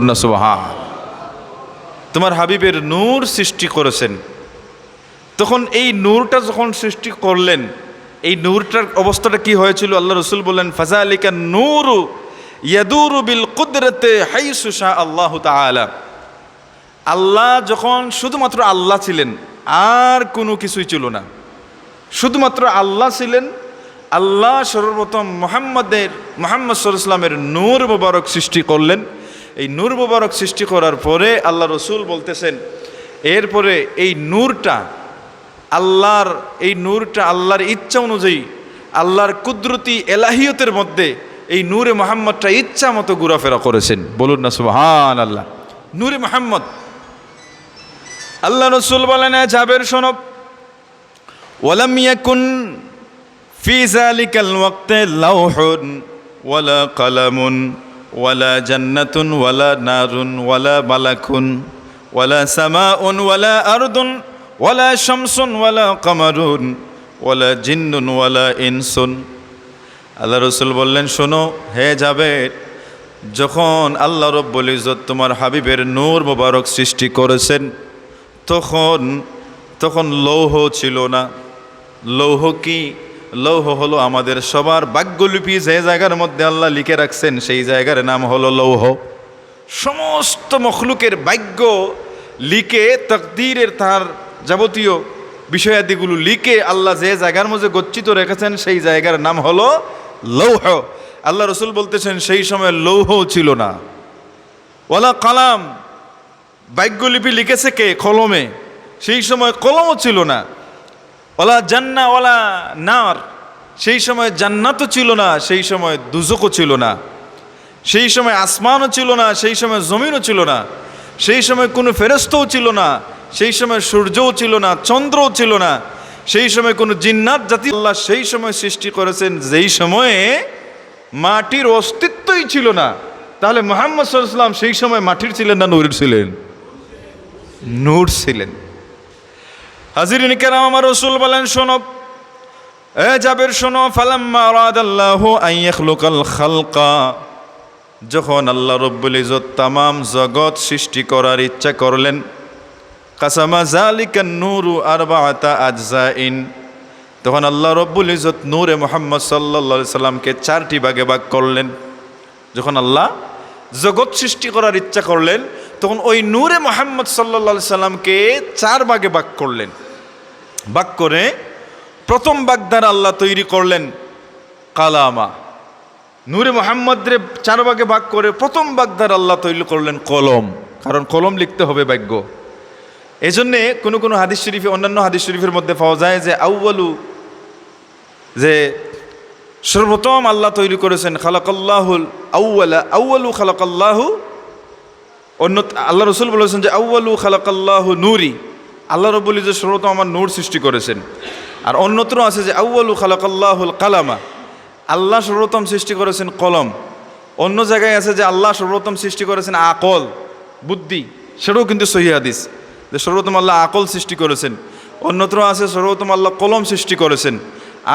না সুবহান। তোমার হাবিবের নূর সৃষ্টি করেছেন। তখন এই নূরটা যখন সৃষ্টি করলেন, এই নূরটার অবস্থাটা কি হয়েছিল? আল্লাহ রসুল বললেন, ফাযালিকা নূরু ইয়াদুরু বিল কুদরতে হাইসু শা আল্লাহু তাআলা। আল্লাহ যখন শুধুমাত্র আল্লাহ ছিলেন, আর কোনো কিছুই ছিল না, শুধুমাত্র আল্লাহ ছিলেন। আল্লাহ সর্বপ্রথম মোহাম্মদ সাল্লাল্লাহু আলাইহি ওয়াসাল্লামের নূর মুবারক সৃষ্টি করলেন। এই নূর মুবারক সৃষ্টি করার পরে আল্লাহ রসুল বলতেছেন, এরপরে এই নূরটা আল্লাহর ইচ্ছা অনুযায়ী, আল্লাহর কুদরতি এলাহিয়তের মধ্যে এই নূরে মুহাম্মদটা ইচ্ছা মতো ঘোরাফেরা করেছেন। বলুন না সুবহানাল্লাহ। নূরে মুহাম্মদ। আল্লাহ রসুল বলেন, জাবের শোনো, ওয়ালাম ইয়াকুন ফি যালিকাল ওয়াক্তে লাউহুন ওয়ালা কালামুন ওয়ালা জান্নাতুন ওয়ালা নারুন ওয়ালা মালাকুন ওয়ালা সামাউন ওয়ালা আরদুন ওয়ালা শামসুন ওয়ালা কামারুন ওয়ালা জিন্নুন ওয়ালা ইনসুন। আল্লাহ রসুল বললেন, শোনো হে জাবের, যখন আল্লাহ রব্বুল ইজ্জত তোমার হাবিবের নূর মুবারক সৃষ্টি করেছেন, তখন লৌহ ছিল না। লৌহ কি? লৌহ হলো আমাদের সবার ভাগ্যলিপি, যে জায়গার মধ্যে আল্লাহ লিখে রাখছেন সেই জায়গার নাম হলো লৌহ। সমস্ত মখলুকের ভাগ্য লিখে, তাকদীরের তার যাবতীয় বিষয়াদিগুলো লিখে আল্লাহ যে জায়গার মধ্যে গচ্ছিত রেখেছেন সেই জায়গার নাম হলো লৌহ। আল্লাহ রসুল বলতেছেন, সেই সময় লৌহ ছিল না। ওয়ালা কালাম, ভাগ্যলিপি লিখেছে কে? কলমে। সেই সময় কলমও ছিল না। ওয়ালা জান্না ওয়ালা নার, সেই সময় জান্নাতও ছিল না, সেই সময় দুজকও ছিল না। সেই সময় আসমানও ছিল না, সেই সময় জমিনও ছিল না। সেই সময় কোনো ফেরেশতাও ছিল না, সেই সময় সূর্যও ছিল না, চন্দ্রও ছিল না। সেই সময় কোনো জিন্নাত জাতি আল্লাহ সেই সময় সৃষ্টি করেছেন যেই সময়ে মাটির অস্তিত্বই ছিল না। তাহলে মুহাম্মদ সাল্লাল্লাহু আলাইহি ওয়াসাল্লাম সেই সময় মাটির ছিলেন না নূরের ছিলেন? নূর ছিলেন। হাজিরিন কেরাম, আমার রসুল বলেন, শোনো এ জাবের শোনো, ফালাম্মা আরাদাল্লাহু আন ইয়াখলুকাল খালকা, যখন আল্লাহ রব্বুল ইজ্জত তামাম জগৎ সৃষ্টি করার ইচ্ছা করলেন, কাসামা যালিকান নূরু আরবাআতা আজজাইন, তখন আল্লাহ রব্বুল ইজ্জত নূরে মুহাম্মদ সাল্লাল্লাহু আলাইহি সাল্লামকে 4টি ভাগে ভাগ করলেন। যখন আল্লাহ জগৎ সৃষ্টি করার ইচ্ছা করলেন, তখন ওই নূরে মুহাম্মদ সাল্লাল্লাহু আলাইহি সাল্লামকে 4 ভাগে ভাগ করলেন। ভাগ করে প্রথম ভাগ দ্বারা আল্লাহ তৈরি করলেন কালামা। নূরে মুহাম্মদরে 4 ভাগে ভাগ করে প্রথম ভাগ দ্বারা আল্লাহ তৈরি করলেন কলম, কারণ কলম লিখতে হবে ভাগ্য। এই জন্যে কোনো হাদিস শরীফে, অন্যান্য হাদিস শরীফের মধ্যে পাওয়া যায় যে সর্বপ্রথম আল্লাহ তৈরি করেছেন খালাকাল্লাহুল আউয়ালু খালাকাল্লাহু, আল্লাহ রসুল বলেছেন যে আউয়ালু খালাকাল্লাহু নূরি, আল্লাহ রব্বুল ইজ্জত সর্বপ্রথম আমার নূর সৃষ্টি করেছেন। আর অন্যত্র আছে যে আউয়ালু খালাকাল্লাহুল কালামা, আল্লাহ সর্বপ্রথম সৃষ্টি করেছেন কলম। অন্য জায়গায় আছে যে আল্লাহ সর্বপ্রথম সৃষ্টি করেছেন আকল, বুদ্ধি, সেটাও কিন্তু সহিহ হাদিস যে সর্বপ্রথম আল্লাহ আকল সৃষ্টি করেছেন। অন্যত্র আছে সর্বপ্রথম আল্লাহ কলম সৃষ্টি করেছেন।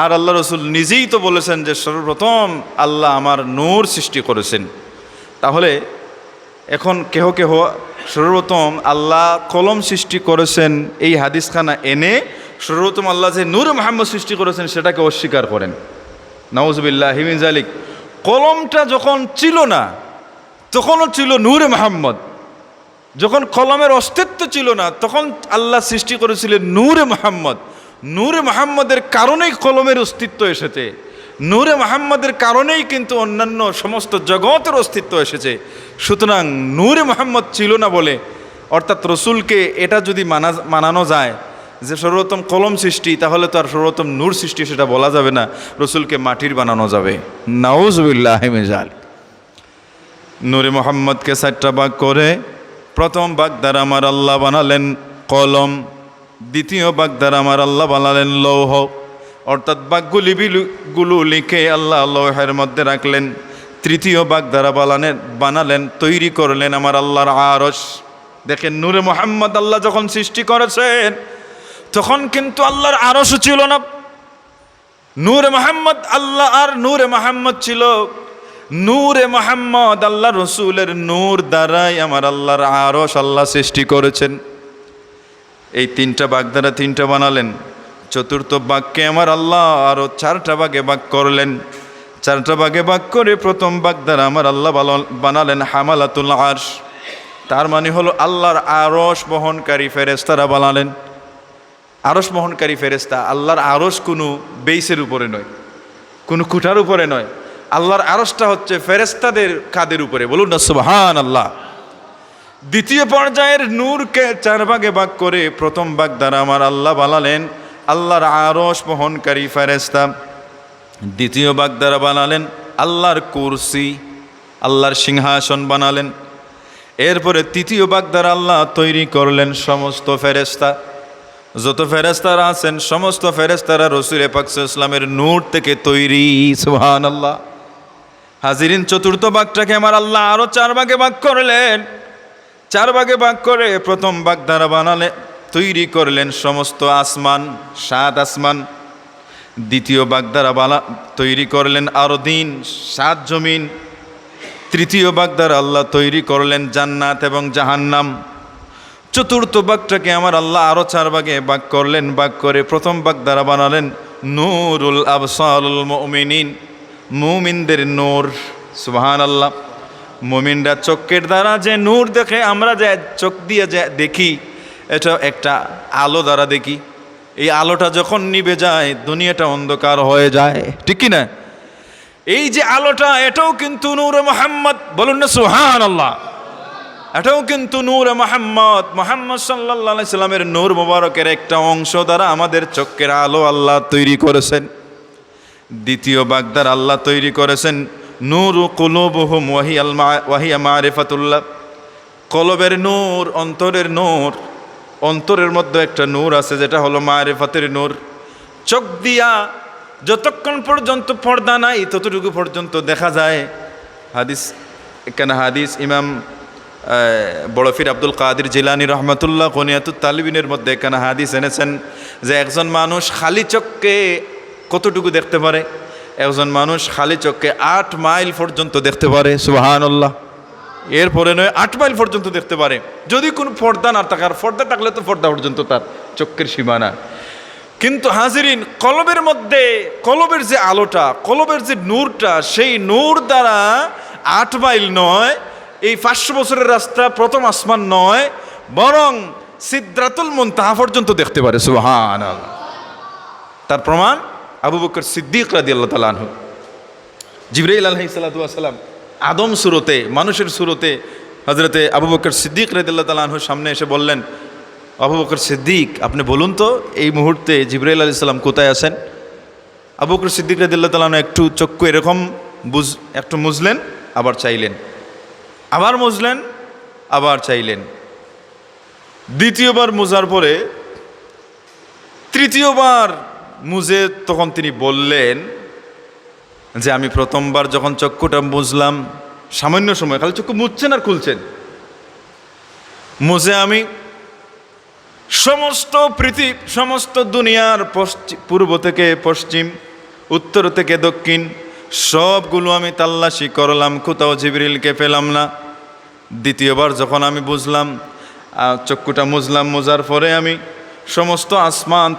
আর আল্লাহ রসুল নিজেই তো বলেছেন যে সর্বপ্রথম আল্লাহ আমার নূর সৃষ্টি করেছেন। তাহলে এখন কেহ সর্বপ্রথম আল্লাহ কলম সৃষ্টি করেছেন এই হাদিসখানা এনে সর্বপ্রথম আল্লাহ যে নূরে মুহাম্মদ সৃষ্টি করেছেন সেটাকে অস্বীকার করেন। নাউজুবিল্লাহি মিন যালিক। কলমটা যখন ছিল না তখনও ছিল নূরে মুহাম্মদ। যখন কলমের অস্তিত্ব ছিল না তখন আল্লাহ সৃষ্টি করেছিলেন নূরে মুহাম্মদ। নূরে মুহাম্মদের কারণেই কলমের অস্তিত্ব এসেছে। নূরে মুহাম্মদের কারণেই কিন্তু অন্যান্য সমস্ত জগতের অস্তিত্ব এসেছে। সুতরাং নূরে মুহাম্মদ ছিল না বলে, অর্থাৎ রসুলকে এটা যদি মানানো যায় যে সর্বপ্রথম কলম সৃষ্টি, তাহলে তো আর সর্বপ্রথম নূর সৃষ্টি সেটা বলা যাবে না, রসুলকে মাটির বানানো যাবে। নাউজুবিল্লাহি মিন যালিক। নূরে মুহাম্মদকে 4টা ভাগ করে প্রথম ভাগ দ্বারা আমার আল্লাহ বানালেন কলম, দ্বিতীয় ভাগ দ্বারা আমার আল্লাহ বানালেন লৌহ, অর্থাৎ ভাগ্যলিপিগুলো লিখে আল্লাহ লৌহের মধ্যে রাখলেন। তৃতীয় ভাগ দ্বারা বানালেন, তৈরি করলেন আমার আল্লাহর আরশ। দেখেন, নূরে মুহাম্মদ আল্লাহ যখন সৃষ্টি করেছেন তখন কিন্তু আল্লাহর আরশও ছিল না। নূরে মুহাম্মদ আল্লাহ আর নূরে মুহাম্মদ ছিল নূরে মুহাম্মদ আল্লাহ রসুলের নূর দ্বারাই আমার আল্লাহর আরশ আল্লাহ সৃষ্টি করেছেন। এই তিনটা বাগ দ্বারা তিনটা বানালেন। চতুর্থ বাঘকে আমার আল্লাহ আরও চারটা ভাগে ভাগ করলেন। চারটা ভাগে ভাগ করে প্রথম বাগ দ্বারা আমার আল্লাহ বানালেন হামালাতুল আরশ। তার মানে হলো আল্লাহর আরশ বহনকারী ফেরেশতারা বানালেন। আরশ বহনকারী ফেরেশতা, আল্লাহর আরশ কোনো বেইসের উপরে নয়, কোনো কুঠার উপরে নয়। আল্লাহর আরশটা হচ্ছে ফেরেশতাদের কাঁধের উপরে। বলুন না সুবহানাল্লাহ। দ্বিতীয় পর্যায়ের নূরকে চার ভাগে ভাগ করে প্রথম ভাগ দ্বারা আমার আল্লাহ বানালেন আল্লাহর আরশ বহনকারী ফেরেশতা। দ্বিতীয় ভাগ দ্বারা বানালেন আল্লাহর কুরসি, আল্লাহর সিংহাসন বানালেন। এরপরে তৃতীয় ভাগ দ্বারা আল্লাহ তৈরি করলেন সমস্ত ফেরেশতা। যত ফেরেশতারা আছেন সমস্ত ফেরেশতারা রাসূল পাক সাল্লাল্লাহু আলাইহি ওয়াসাল্লামের নূর থেকে তৈরি। সুবহানাল্লাহ। হাজিরিন, চতুর্থ ভাগটাকে আমার আল্লাহ আরও চার ভাগে ভাগ করলেন। চার ভাগে ভাগ করে প্রথম ভাগ দ্বারা বানালে তৈরি করলেন সমস্ত আসমান, 7 আসমান। দ্বিতীয় ভাগ দ্বারা তৈরি করলেন আরদিন, 7 জমিন। তৃতীয় ভাগ দ্বারা আল্লাহ তৈরি করলেন জান্নাত এবং জাহান্নাম। চতুর্থ ভাগটাকে আমার আল্লাহ আরও 4 ভাগে ভাগ করলেন। ভাগ করে প্রথম ভাগ দ্বারা বানালেন নূরুল আবসারুল মুমিনিন, মুমিনদের নূর। সুবহানাল্লাহ। মুমিনরা চোখের দ্বারা যে নূর দেখে, আমরা যে চোখ দিয়ে যে দেখি, এটা একটা আলো দ্বারা দেখি। এই আলোটা যখন নিভে যায় দুনিয়াটা অন্ধকার হয়ে যায়, ঠিক কি না? এই যে আলোটা, এটাও কিন্তু নূরে মুহাম্মদ। বলুন না সুবহানাল্লাহ। এটাও কিন্তু নূরে মুহাম্মদ, মুহাম্মদ সাল্লাল্লাহু আলাইহি সাল্লামের নূর মোবারকের একটা অংশ দ্বারা আমাদের চোখের আলো আল্লাহ তৈরি করেছেন। দ্বিতীয় ভাগ দ্বারা আল্লাহ তৈরি করেছেন নূরু কুলুবুহুম ওয়াহিয়া মারিফাতুল্লাহ, কলবের নূর, অন্তরের নূর। অন্তরের মধ্যে একটা নূর আছে যেটা হলো মারিফাতের নূর। চোখ দিয়া যতক্ষণ পর্যন্ত পর্দা নাই ততটুকু পর্যন্ত দেখা যায়। হাদিস, এখানে হাদিস ইমাম বড় পীর আব্দুল কাদের জিলানী রহমাতুল্লাহ গনিয়াতুত তালিবিনের মধ্যে এখানে হাদিস এনেছেন যে একজন মানুষ খালি চোখকে কতটুকু দেখতে পারে? একজন মানুষ খালি চোখকে 8 মাইল পর্যন্ত দেখতে পারে। সুবহানাল্লাহ। এরপরে নয়, 8 মাইল পর্যন্ত দেখতে পারে, যদি কোনো পর্দা না থাকে। আর পর্দা থাকলে তো পর্দা পর্যন্ত তার চোখের সীমানা। কিন্তু হাজিরিন, কলবের মধ্যে, কলবের যে আলোটা, কলবের যে নূরটা, সেই নূর দ্বারা 8 মাইল নয়, এই 500 বছরের রাস্তা, প্রথম আসমান নয়, বরং সিদরাতুল মুনতাহা পর্যন্ত দেখতে পারে। সুবহানাল্লাহ। তার প্রমাণ আবু বকর সিদ্দিক রাদিয়াল্লাহু তাআলা আনহু। জিবরাইল আলাইহিস সালাতু ওয়াস সালাম আদম সুরতে, মানুষের সুরতে হযরতে আবু বকর সিদ্দিক রাদিয়াল্লাহু তাআলা আনহুর সামনে এসে বললেন, আবু বকর সিদ্দিক, আপনি বলুন তো এই মুহূর্তে জিবরাইল আলাইহিস সালাম কোথায় আছেন? আবু বকর সিদ্দিক রাদিয়াল্লাহু তাআলা আনহু একটু চক্ষু এরকম একটু মুজলেন, আবার চাইলেন, আবার মুজলেন, আবার চাইলেন। দ্বিতীয়বার মুজার পরে তৃতীয়বার মুজে তখন তিনি বললেন যে আমি প্রথমবার যখন চক্ষুটা মুজলাম, সামান্য সময় খালি চক্ষু মুছছেন আর খুলছেন, মুজে আমি সমস্ত দুনিয়ার পূর্ব থেকে পশ্চিম, উত্তর থেকে দক্ষিণ সবগুলো আমি তাল্লাশি করলাম, কোথাও জিবরিলকে পেলাম না। দ্বিতীয়বার যখন আমি বুঝলাম, চক্ষুটা মুজলাম, মোজার পরে আমি সমস্ত আসমান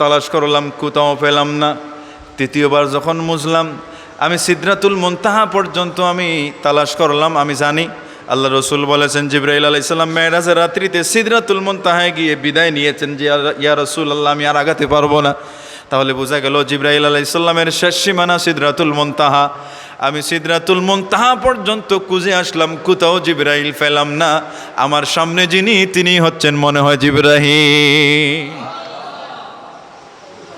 তালাশ করলাম, কোথাও পেলাম না। তৃতীয়বার যখন মুজলাম, আমি সিদরাতুল মুনতাহা পর্যন্ত আমি তালাশ করলাম। আমি জানি আল্লাহ রসুল বলেছেন জিবরাইল আলাইহিস সালাম মেরাজের রাত্রিতে সিদরাতুল মুনতাহায় গিয়ে বিদায় নিয়েছেন যে ইয়া রাসূলুল্লাহ, আমি আর আগাতে পারবো না। তাহলে বোঝা গেল জিবরাইল আলাইহিস সালামের শেষ সীমানা সিদরাতুল মুনতাহা। আমি সিদরাতুল মুনতাহা পর্যন্ত খুঁজে আসলাম, কোথাও জিবরাইল পেলাম না। আমার সামনে যিনি, তিনি হচ্ছেন মনে হয় জিবরাইল।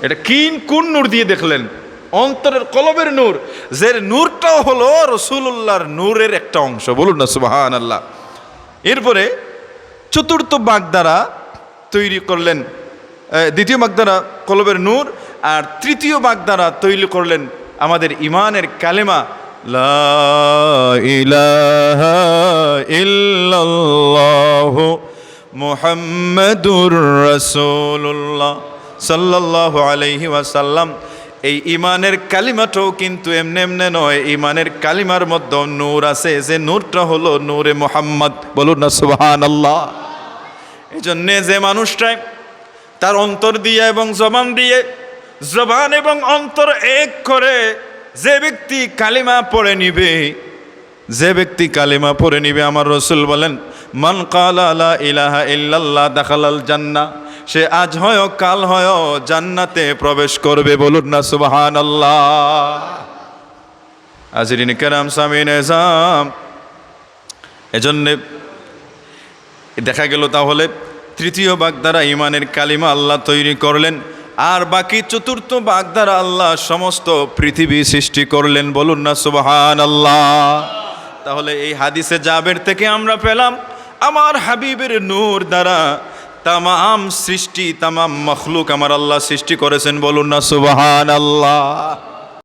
এটা কোন নূর দিয়ে দেখলেন? অন্তরের কলবের নূর, যে নূরটাও হলো রাসূলুল্লাহর নূরের একটা অংশ। বলুন না সুবহানাল্লাহ। এরপরে চতুর্থ ভাগ দ্বারা তৈরি করলেন, দ্বিতীয় ভাগ দ্বারা কলবের নূর, আর তৃতীয় ভাগ দ্বারা তৈরি করলেন আমাদের ইমানের কালেমা, লা ইলাহা ইল্লাল্লাহু মুহাম্মাদুর রাসূলুল্লাহ সাল্লাল্লাহু আলাইহি ওয়াসাল্লাম। এই ইমানের কালিমাটাও কিন্তু এমনি এমনি নয়, ইমানের কালিমার মধ্যে নূর আছে, যে নূরটা হলো নূরে মুহাম্মদ। বলুন না সুবহানাল্লাহ। এই জন্যে যে মানুষটাই তার অন্তর দিয়ে এবং জবান দিয়ে, জবান এবং অন্তর এক করে যে ব্যক্তি কালিমা পড়ে নিবে, যে ব্যক্তি কালিমা পড়ে নিবে, আমার রাসূল বলেন মান ক্বালা লা ইলাহা ইল্লাল্লাহ দাখালাল জান্নাহ, সে আজ হয় কাল হয় জান্নাতে প্রবেশ করবে। বলুন না সুবহানাল্লাহ। হাজরিন কেরাম, সামিন এজাম, এজন্যে দেখা গেল তাহলে তৃতীয় ভাগ দ্বারা ইমানের কালিমা আল্লাহ তৈরি করলেন, আর বাকি চতুর্থ ভাগ দ্বারা আল্লাহ সমস্ত পৃথিবী সৃষ্টি করলেন। বলুন না সুবহানাল্লাহ। তাহলে এই হাদিসে জাবের থেকে আমরা পেলাম আমার হাবিবের নূর দ্বারা তামাম সৃষ্টি, তামাম মখলুক আমার আল্লাহ সৃষ্টি করেছেন। বলুন না সুবহানাল্লাহ।